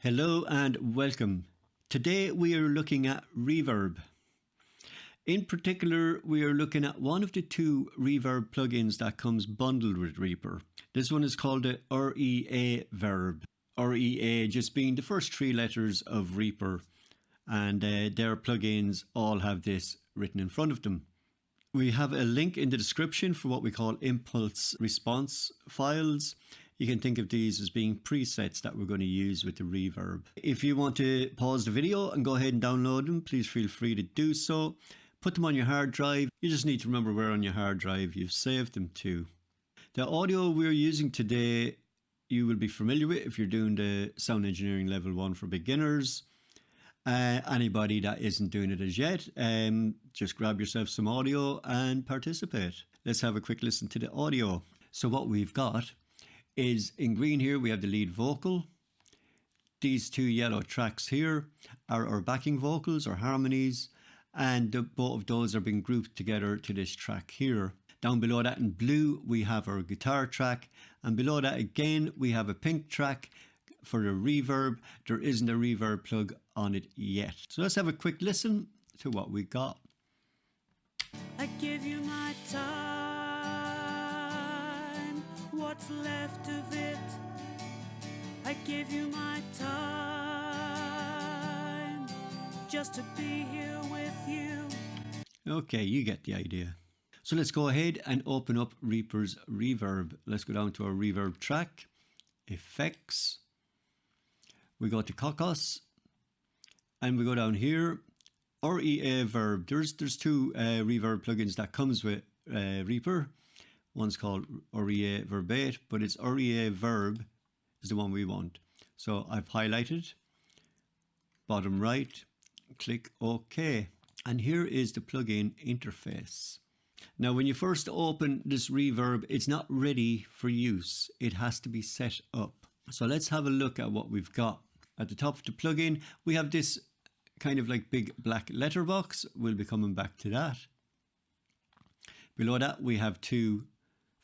Hello and welcome. Today we are looking at ReaVerb. In particular, we are looking at one of the two ReaVerb plugins that comes bundled with Reaper. This one is called the ReaVerb. REA just being the first three letters of Reaper, and their plugins all have this written in front of them. We have a link in the description for what we call impulse response files. You can think of these as being presets that we're going to use with the ReaVerb. If you want to pause the video and go ahead and download them, please feel free to do so. Put them on your hard drive. You just need to remember where on your hard drive you've saved them to. The audio we're using today, you will be familiar with if you're doing the Sound Engineering Level 1 for beginners. Anybody that isn't doing it as yet, just grab yourself some audio and participate. Let's have a quick listen to the audio. So what we've got is in green here, we have the lead vocal. These two yellow tracks here are our backing vocals or harmonies, and both of those are being grouped together to this track here. Down below that in blue, we have our guitar track, and below that again, we have a pink track for the reverb. There isn't a reverb plug on it yet. So let's have a quick listen to what we got. I give you my time, what's left of it. I give you my time, just to be here with you. Okay, you get the idea. So let's go ahead and open up Reaper's reverb. Let's go down to our reverb track, effects. We go to Cocos, and we go down here, ReaVerb. There's two reverb plugins that comes with Reaper. One's called ReaVerb, but it's ReaVerb is the one we want. So I've highlighted, bottom right, click OK. And here is the plugin interface. Now, when you first open this reverb, it's not ready for use. It has to be set up. So let's have a look at what we've got. At the top of the plugin, we have this kind of like big black letterbox. We'll be coming back to that. Below that, we have two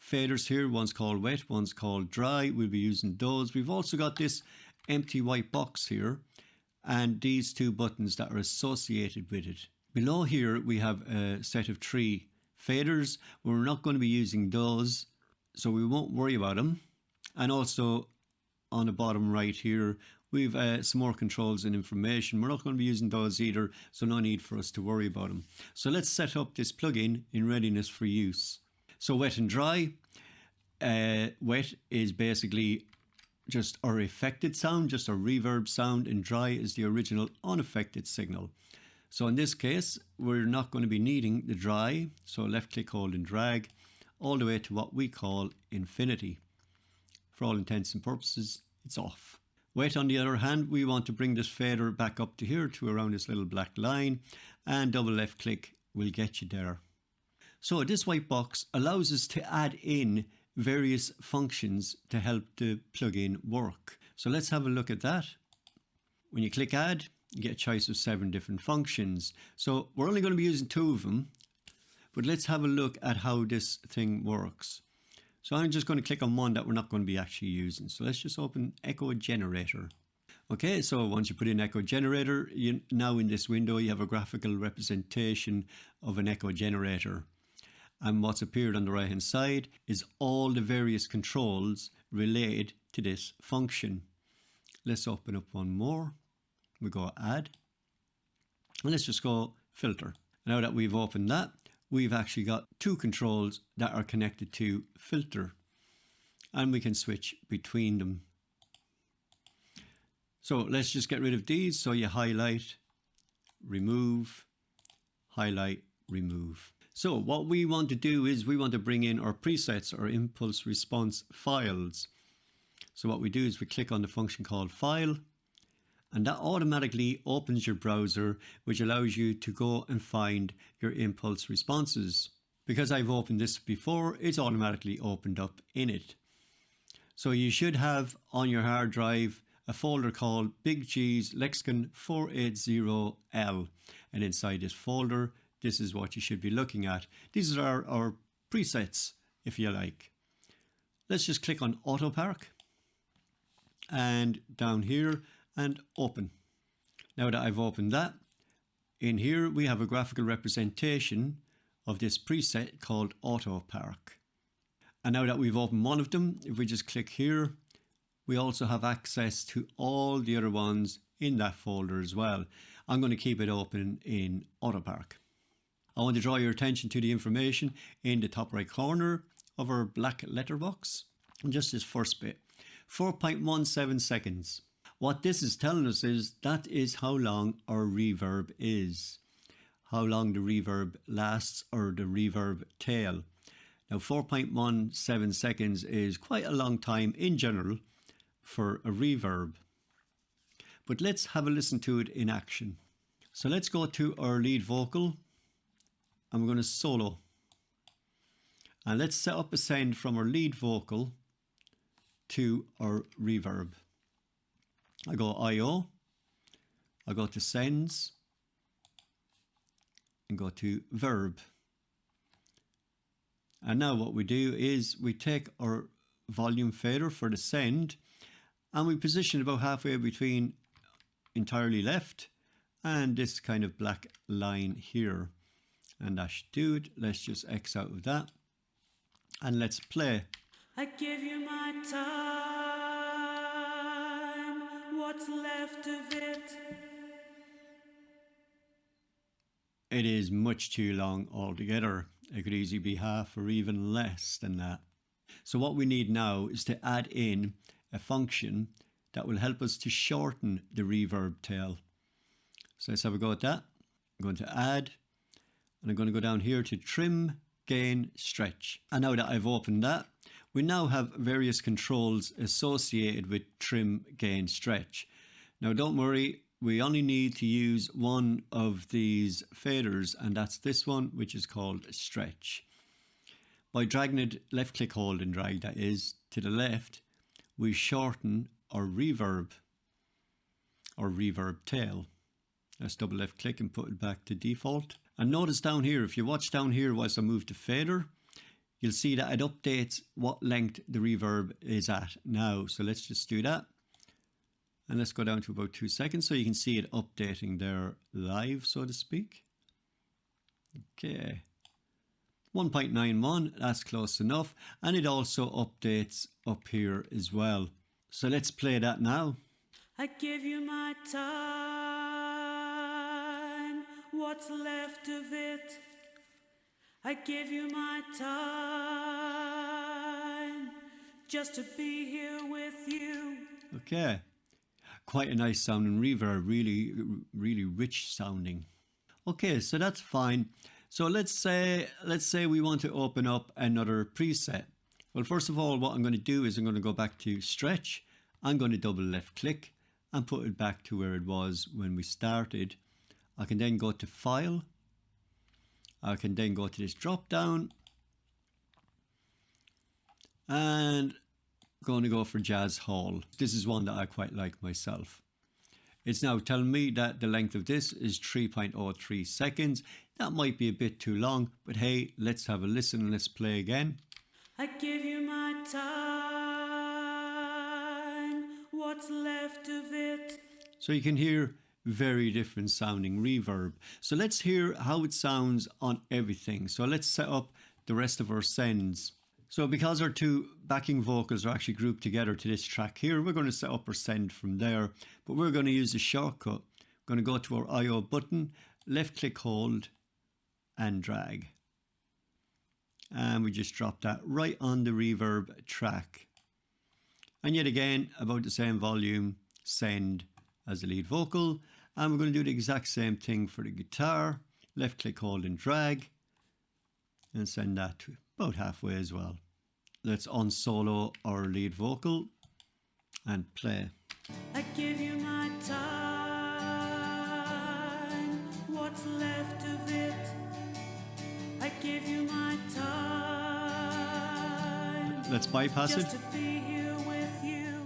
faders here. One's called wet, one's called dry. We'll be using those. We've also got this empty white box here and these two buttons that are associated with it. Below here, we have a set of three faders. We're not going to be using those, so we won't worry about them. And also on the bottom right here, we've some more controls and information. We're not going to be using those either, so no need for us to worry about them. So let's set up this plugin in readiness for use. So wet and dry. Wet is basically just our affected sound, just our reverb sound, and dry is the original unaffected signal. So in this case, we're not going to be needing the dry. So left click, hold and drag all the way to what we call infinity. For all intents and purposes, it's off. Wet, on the other hand, we want to bring this fader back up to here to around this little black line, and double left click will get you there. So this white box allows us to add in various functions to help the plugin work. So let's have a look at that. When you click add, you get a choice of 7 different functions. So we're only going to be using 2 of them, but let's have a look at how this thing works. So I'm just going to click on one that we're not going to be actually using. So let's just open Echo Generator. Okay, so once you put in Echo Generator, now in this window you have a graphical representation of an echo generator. And what's appeared on the right hand side is all the various controls related to this function. Let's open up one more. We go add. And let's just go filter. Now that we've opened that, we've actually got 2 controls that are connected to filter, and we can switch between them. So let's just get rid of these. So you highlight, remove, highlight, remove. So what we want to do is we want to bring in our presets or impulse response files. So what we do is we click on the function called file, and that automatically opens your browser, which allows you to go and find your impulse responses. Because I've opened this before, it's automatically opened up in it. So you should have on your hard drive a folder called Big G's Lexicon 480L. And inside this folder, this is what you should be looking at. These are our presets, if you like. Let's just click on Auto Park. And down here, and open. Now that I've opened that, in here we have a graphical representation of this preset called Auto Park. And now that we've opened one of them, if we just click here, we also have access to all the other ones in that folder as well. I'm going to keep it open in Auto Park. I want to draw your attention to the information in the top right corner of our black letterbox. And just this first bit, 4.17 seconds. What this is telling us is that is how long our reverb is, how long the reverb lasts, or the reverb tail. Now 4.17 seconds is quite a long time in general for a reverb. But let's have a listen to it in action. So let's go to our lead vocal and we're going to solo. And let's set up a send from our lead vocal to our reverb. I go IO, I go to sends, and go to verb. And now what we do is we take our volume fader for the send and we position about halfway between entirely left and this kind of black line here. And that should do it. Let's just X out of that and let's play. I give you my time, what's left of it. It is much too long altogether. It could easily be half or even less than that. So what we need now is to add in a function that will help us to shorten the reverb tail. So let's have a go at that. I'm going to add, and I'm going to go down here to trim, gain, stretch. And now that I've opened that, we now have various controls associated with trim, gain, stretch. Now don't worry, we only need to use one of these faders, and that's this one, which is called stretch. By dragging it, left click, hold and drag, that is, to the left, we shorten our reverb tail. Let's double left click and put it back to default. And notice down here, if you watch down here whilst I move the fader, you'll see that it updates what length the reverb is at now. So let's just do that. And let's go down to about 2 seconds so you can see it updating there live, so to speak. Okay. 1.91, that's close enough. And it also updates up here as well. So let's play that now. I give you my time, what's left of it. I give you my time, just to be here with you. Okay. Quite a nice sounding reverb, really rich sounding. Okay, so that's fine. So let's say we want to open up another preset. Well, first of all, what I'm going to do is I'm going to go back to stretch. I'm going to double left click and put it back to where it was when we started. I can then go to file. I can then go to this drop down and going to go for Jazz Hall. This is one that I quite like myself. It's now telling me that the length of this is 3.03 seconds. That might be a bit too long, but hey, let's have a listen and let's play again. I give you my time, what's left of it. So you can hear very different sounding reverb. So let's hear how it sounds on everything. So let's set up the rest of our sends. So because our two backing vocals are actually grouped together to this track here, we're going to set up our send from there, but we're going to use a shortcut. We're going to go to our IO button, left click, hold and drag. And we just drop that right on the reverb track. And yet again, about the same volume, send as the lead vocal. And we're going to do the exact same thing for the guitar. Left click, hold and drag. And send that to about halfway as well. Let's unsolo our lead vocal and play. I give you my time, what's left of it. I give you my time. Let's bypass it. Just to be here with you.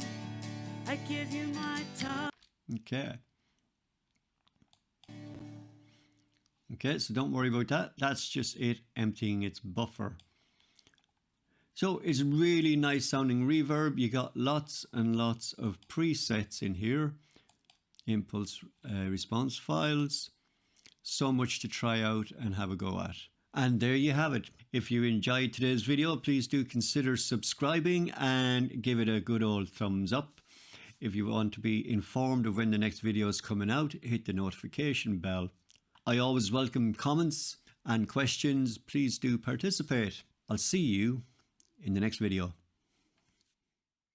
I give you my time. Okay. Okay, so don't worry about that. That's just it emptying its buffer. So it's really nice sounding reverb. You got lots and lots of presets in here. impulse response files. So much to try out and have a go at. And there you have it. If you enjoyed today's video, please do consider subscribing and give it a good old thumbs up. If you want to be informed of when the next video is coming out, hit the notification bell. I always welcome comments and questions. Please do participate. I'll see you in the next video.